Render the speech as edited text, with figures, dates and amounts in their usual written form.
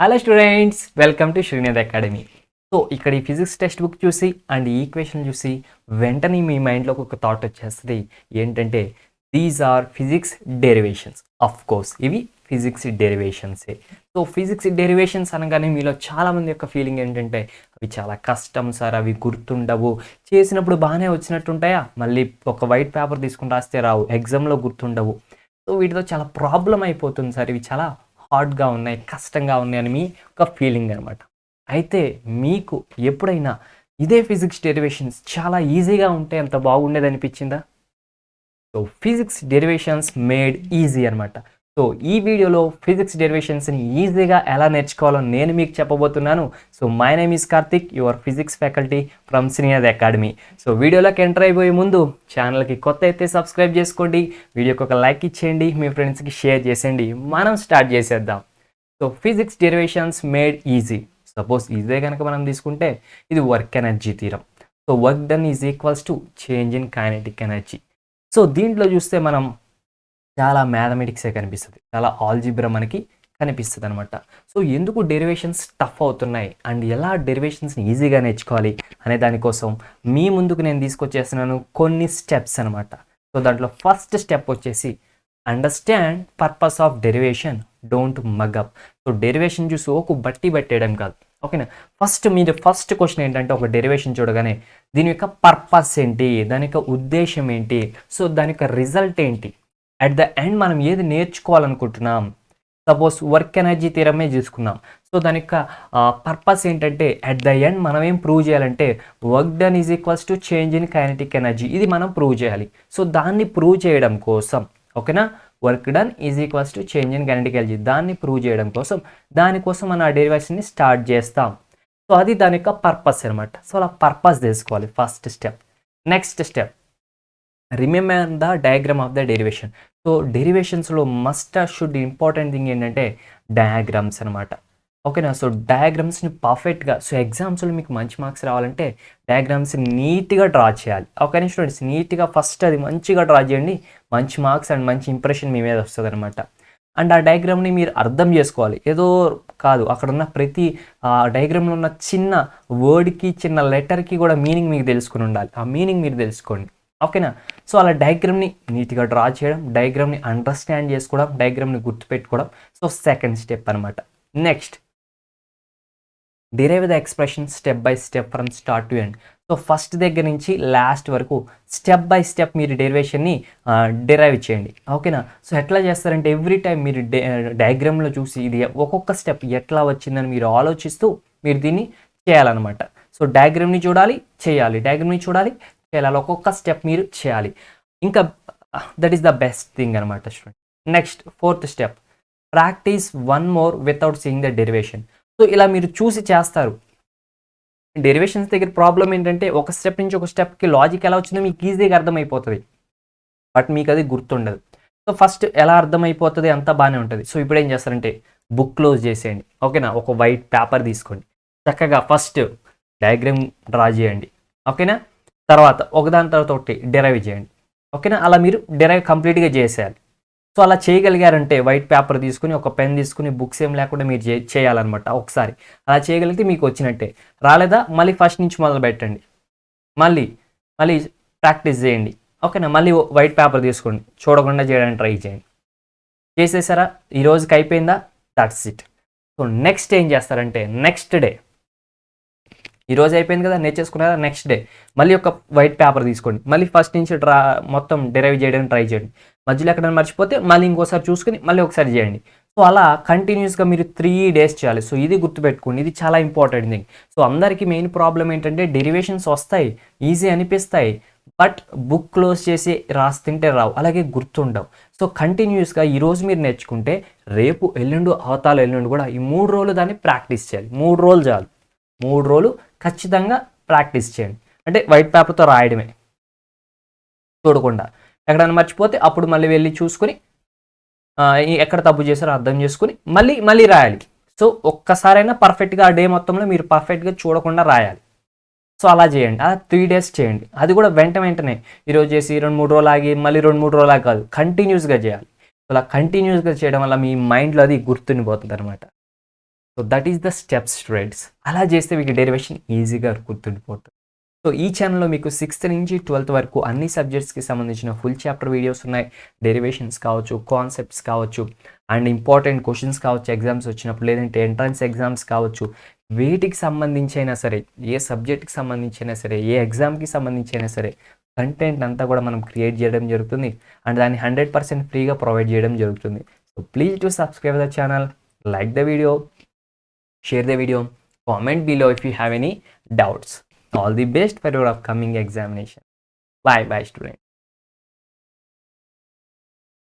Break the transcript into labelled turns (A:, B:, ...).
A: Hello students, welcome to Srinidhi academy. So ఇక్కడ ఈ physics text book చూసి అండ్ ఈ ఈక్వేషన్ చూసి వెంటనే మీ మైండ్లోకి ఒక థాట్ వచ్చేస్తుంది. ఏంటంటే these are physics derivations. Of course ఇవి ఫిజిక్స్ డెరివేషన్సే. సో ఫిజిక్స్ డెరివేషన్స్ అనగానే మీలో చాలామంది యొక్క ఫీలింగ్ ఏంటంటే అవి చాలా కష్టం సార్, అవి గుర్తుండవు, చేసినప్పుడు బాగానే వచ్చినట్టుంటాయా, మళ్ళీ ఒక వైట్ పేపర్ తీసుకుని రాస్తే రావు, ఎగ్జామ్లో గుర్తుండవు. సో వీటితో చాలా ప్రాబ్లం అయిపోతుంది సార్, ఇవి చాలా హార్డ్గా ఉన్నాయి, కష్టంగా ఉన్నాయి అని మీ ఒక ఫీలింగ్ అనమాట. అయితే మీకు ఎప్పుడైనా ఇదే ఫిజిక్స్ డెరివేషన్స్ చాలా ఈజీగా ఉంటే ఎంత బాగుండేది అనిపించిందా? So physics derivations made easy అనమాట. సో ఈ వీడియోలో ఫిజిక్స్ డెరివేషన్స్ని ఈజీగా ఎలా నేర్చుకోవాలో నేను మీకు చెప్పబోతున్నాను. So my name is Karthik, your physics faculty from Srinidhi academy. So వీడియోలోకి ఎంటర్ అయిపోయే ముందు ఛానల్కి కొత్త అయితే సబ్స్క్రైబ్ చేసుకోండి, వీడియోకి ఒక లైక్ ఇచ్చేయండి, మీ ఫ్రెండ్స్కి షేర్ చేసేయండి. మనం స్టార్ట్ చేసేద్దాం. So physics derivations made easy. Suppose ఇదే కనుక మనం తీసుకుంటే ఇది work energy theorem. So work done is equals to change in kinetic energy. So దీంట్లో చూస్తే మనం చాలా మ్యాథమెటిక్సే కనిపిస్తుంది, చాలా ఆల్జిబ్రా మనకి కనిపిస్తుంది అనమాట. సో ఎందుకు డెరివేషన్స్ టఫ్ అవుతున్నాయి అండ్ ఎలా డెరివేషన్స్ని ఈజీగా నేర్చుకోవాలి అనే దానికోసం మీ ముందుకు నేను తీసుకొచ్చేస్తున్నాను కొన్ని స్టెప్స్ అనమాట. సో దాంట్లో ఫస్ట్ స్టెప్ వచ్చేసి understand purpose of derivation, don't mug up. So derivation చూసి ఒక బట్టి పట్టేయడం కాదు, ఓకేనా. ఫస్ట్ క్వశ్చన్ ఏంటంటే ఒక డెరివేషన్ చూడగానే దీని యొక్క పర్పస్ ఏంటి, దాని యొక్క ఉద్దేశం ఏంటి, సో దాని యొక్క రిజల్ట్ ఏంటి, అట్ ద ఎండ్ మనం ఏది నేర్చుకోవాలనుకుంటున్నాం. సపోజ్ వర్క్ ఎనర్జీ థియరమే చూసుకున్నాం. సో దాని యొక్క పర్పస్ ఏంటంటే అట్ ద ఎండ్ మనం ఏం ప్రూవ్ చేయాలంటే work done is equals to change in kinetic energy, ఇది మనం ప్రూవ్ చేయాలి. సో దాన్ని ప్రూవ్ చేయడం కోసం, ఓకేనా, work done is equals to change in kinetic energy, దాన్ని ప్రూవ్ చేయడం కోసం దానికోసం మనం ఆ డెరివేషన్ని స్టార్ట్ చేస్తాం. సో అది దాని యొక్క పర్పస్ అనమాట. సో అలా పర్పస్ తెలుసుకోవాలి, first step. Next step, remember the diagram of the derivation. So డెరివేషన్స్లో మస్ట్ షుడ్ ఇంపార్టెంట్ థింగ్ ఏంటంటే డయాగ్రామ్స్ అనమాట, ఓకేనా. సో డయాగ్రామ్స్ని పర్ఫెక్ట్గా, సో ఎగ్జామ్స్లో మీకు మంచి మార్క్స్ రావాలంటే డయాగ్రామ్స్ నీట్గా డ్రా చేయాలి, ఓకేనా స్టూడెంట్స్. నీట్గా ఫస్ట్ అది మంచిగా డ్రా చేయండి, మంచి మార్క్స్ అండ్ మంచి ఇంప్రెషన్ మీ మీద వస్తుంది అనమాట. అండ్ ఆ డయాగ్రామ్ని మీరు అర్థం చేసుకోవాలి, ఏదో కాదు, అక్కడ ఉన్న ప్రతి డయాగ్రామ్లో ఉన్న చిన్న వర్డ్కి చిన్న లెటర్కి కూడా మీనింగ్ మీకు తెలుసుకుని ఉండాలి, ఆ మీనింగ్ మీరు తెలుసుకోండి, ఓకేనా. సో అలా డయాగ్రామ్ని నీట్గా డ్రా చేయడం, డయాగ్రామ్ని అండర్స్టాండ్ చేసుకోవడం, డయాగ్రామ్ని గుర్తుపెట్టుకోవడం, సో సెకండ్ స్టెప్ అనమాట. Next, derive the expression step by step from start to end. So first దగ్గర నుంచి లాస్ట్ వరకు స్టెప్ బై స్టెప్ మీరు డెరివేషన్ని డిరైవ్ చేయండి, ఓకేనా. సో ఎట్లా చేస్తారంటే ఎవ్రీ టైం మీరు డయాగ్రామ్లో చూసి ఇది ఒక్కొక్క స్టెప్ ఎట్లా వచ్చిందని మీరు ఆలోచిస్తూ మీరు దీన్ని చేయాలన్నమాట. సో డయాగ్రామ్ని చూడాలి, చేయాలి, డయాగ్రామ్ని చూడాలి, చేయాలి, ఒక్కొక్క స్టెప్ మీరు చేయాలి. ఇంకా that is the best thing అనమాట student. Next fourth step, practice one more without seeing the derivation. So ఇలా మీరు చూసి చేస్తారు. డెరివేషన్స్ దగ్గర ప్రాబ్లం ఏంటంటే ఒక స్టెప్ నుంచి ఒక స్టెప్కి లాజిక్ ఎలా వచ్చిందో మీకు ఈజీగా అర్థమైపోతుంది, బట్ మీకు అది గుర్తుండదు. సో ఫస్ట్ ఎలా అర్థమైపోతుంది అంతా బాగానే ఉంటుంది. సో ఇప్పుడు ఏం చేస్తారంటే బుక్ క్లోజ్ చేసేయండి, ఓకేనా. ఒక వైట్ పేపర్ తీసుకోండి, చక్కగా ఫస్ట్ డయాగ్రామ్ డ్రా చేయండి, ఓకేనా. తర్వాత ఒకదాని తర్వాత ఒకటి డిరైవ్ చేయండి, ఓకేనా. అలా మీరు డిరైవ్ కంప్లీట్గా చేసేయాలి. సో అలా చేయగలిగారంటే వైట్ పేపర్ తీసుకుని ఒక పెన్ తీసుకుని బుక్స్ ఏం లేకుండా మీరు చేయాలన్నమాట. ఒకసారి అలా చేయగలిగితే మీకు వచ్చినట్టే. రాలేదా మళ్ళీ ఫస్ట్ నుంచి మొదలు పెట్టండి, మళ్ళీ ప్రాక్టీస్ చేయండి, ఓకేనా. మళ్ళీ వైట్ పేపర్ తీసుకోండి, చూడకుండా చేయడానికి ట్రై చేయండి. చేసేసారా, ఈ రోజుకి అయిపోయిందా, దట్స్ ఇట్. సో నెక్స్ట్ ఏం చేస్తారంటే నెక్స్ట్ డే, ఈరోజు అయిపోయింది కదా నేర్చేసుకున్నారా, నెక్స్ట్ డే మళ్ళీ ఒక వైట్ పేపర్ తీసుకోండి, మళ్ళీ ఫస్ట్ నుంచి మొత్తం డిరైవ్ చేయడానికి ట్రై చేయండి. మధ్యలో ఎక్కడైనా మర్చిపోతే మళ్ళీ ఇంకోసారి చూసుకుని మళ్ళీ ఒకసారి చేయండి. సో అలా కంటిన్యూస్గా మీరు 3 days చేయాలి. సో ఇది గుర్తుపెట్టుకోండి, ఇది చాలా ఇంపార్టెంట్ థింగ్. సో అందరికీ మెయిన్ ప్రాబ్లం ఏంటంటే డెరివేషన్స్ వస్తాయి, ఈజీ అనిపిస్తాయి, బట్ బుక్ క్లోజ్ చేసి రాస్తుంటే రావు, అలాగే గుర్తుండవు. సో కంటిన్యూస్గా ఈరోజు మీరు నేర్చుకుంటే రేపు ఎల్లుండి అవతాల ఎల్లుండి కూడా ఈ 3 రోజులు దాన్ని ప్రాక్టీస్ చేయాలి. 3 రోజులు చాలు, 3 రోజులు ఖచ్చితంగా ప్రాక్టీస్ చేయండి. అంటే వైట్ పేపర్తో రాయడమే, చూడకుండా. ఎక్కడైనా మర్చిపోతే అప్పుడు మళ్ళీ వెళ్ళి చూసుకుని ఎక్కడ తప్పు చేశారో అర్థం చేసుకుని మళ్ళీ రాయాలి. సో ఒక్కసారైనా పర్ఫెక్ట్గా ఆ డే మొత్తంలో మీరు పర్ఫెక్ట్గా చూడకుండా రాయాలి. సో అలా చేయండి, అలా 3 days చేయండి. అది కూడా వెంటనే ఈరోజు చేసి 2-3 రోజులు ఆగి మళ్ళీ 2-3 రోజులు ఆగి కాదు, కంటిన్యూస్గా చేయాలి. అలా కంటిన్యూస్గా చేయడం వల్ల మీ మైండ్లో అది గుర్తుండిపోతుంది అనమాట. So that is the steps students. అలా చేస్తే మీకు డెరివేషన్ ఈజీగా గుర్తుండిపోతుంది. సో ఈ ఛానల్లో మీకు 6th నుంచి 12th వరకు అన్ని సబ్జెక్ట్స్కి సంబంధించిన ఫుల్ చాప్టర్ వీడియోస్ ఉన్నాయి. డెరివేషన్స్ కావచ్చు, కాన్సెప్ట్స్ కావచ్చు, అండ్ ఇంపార్టెంట్ క్వశ్చన్స్ కావచ్చు ఎగ్జామ్స్ వచ్చినప్పుడు, లేదంటే ఎంట్రన్స్ ఎగ్జామ్స్ కావచ్చు, వేటికి సంబంధించి అయినా సరే, ఏ సబ్జెక్ట్కి సంబంధించి అయినా సరే, ఏ ఎగ్జామ్కి సంబంధించి అయినా సరే, కంటెంట్ అంతా కూడా మనం క్రియేట్ చేయడం జరుగుతుంది అండ్ దాన్ని 100% ఫ్రీగా ప్రొవైడ్ చేయడం జరుగుతుంది. So please to subscribe the channel, like the video, share the video, comment below if you have any doubts. All the best for your upcoming examination. Bye bye students.